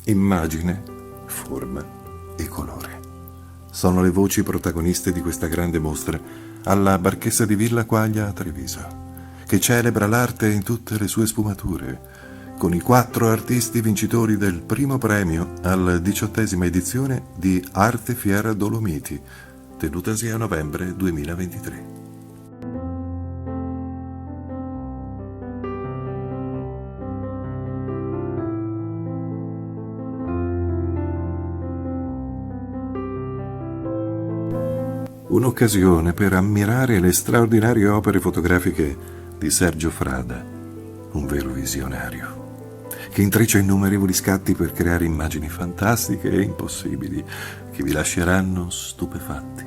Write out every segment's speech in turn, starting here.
Immagine, forma e colore. Sono le voci protagoniste di questa grande mostra alla Barchessa di Villa Quaglia a Treviso, che celebra l'arte in tutte le sue sfumature, con i 4 artisti vincitori del primo premio alla 18ª edizione di Arte Fiera Dolomiti, tenutasi a novembre 2023. Un'occasione per ammirare le straordinarie opere fotografiche di Sergio Frada, un vero visionario, che intreccia innumerevoli scatti per creare immagini fantastiche e impossibili che vi lasceranno stupefatti.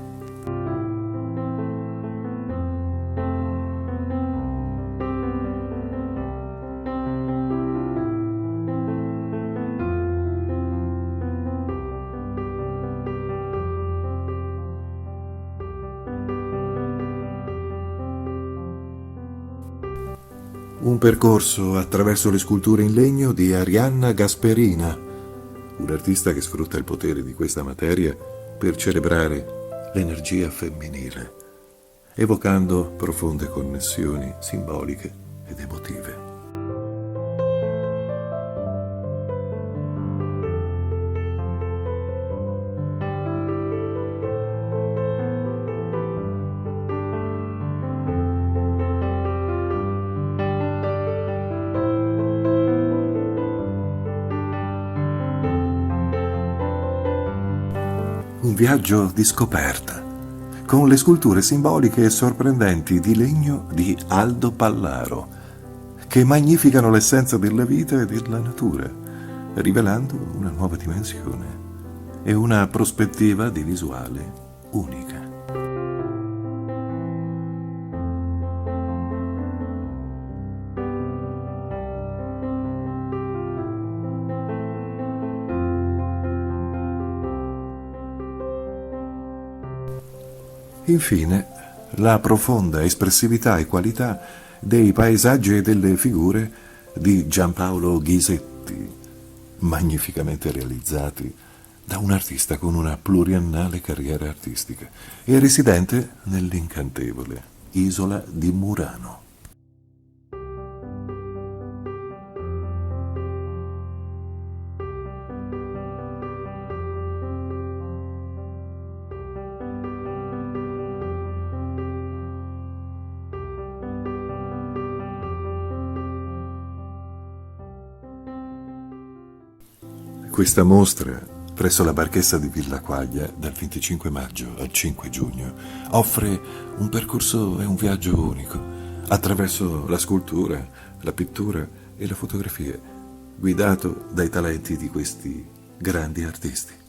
Un percorso attraverso le sculture in legno di Arianna Gasperina, un'artista che sfrutta il potere di questa materia per celebrare l'energia femminile, evocando profonde connessioni simboliche ed emotive. Un viaggio di scoperta, con le sculture simboliche e sorprendenti di legno di Aldo Pallaro, che magnificano l'essenza della vita e della natura, rivelando una nuova dimensione e una prospettiva di visuale unica. Infine, la profonda espressività e qualità dei paesaggi e delle figure di Giampaolo Ghisetti, magnificamente realizzati da un artista con una pluriennale carriera artistica e residente nell'incantevole isola di Murano. Questa mostra, presso la Barchessa di Villa Quaglia, dal 25 maggio al 5 giugno, offre un percorso e un viaggio unico, attraverso la scultura, la pittura e la fotografia, guidato dai talenti di questi grandi artisti.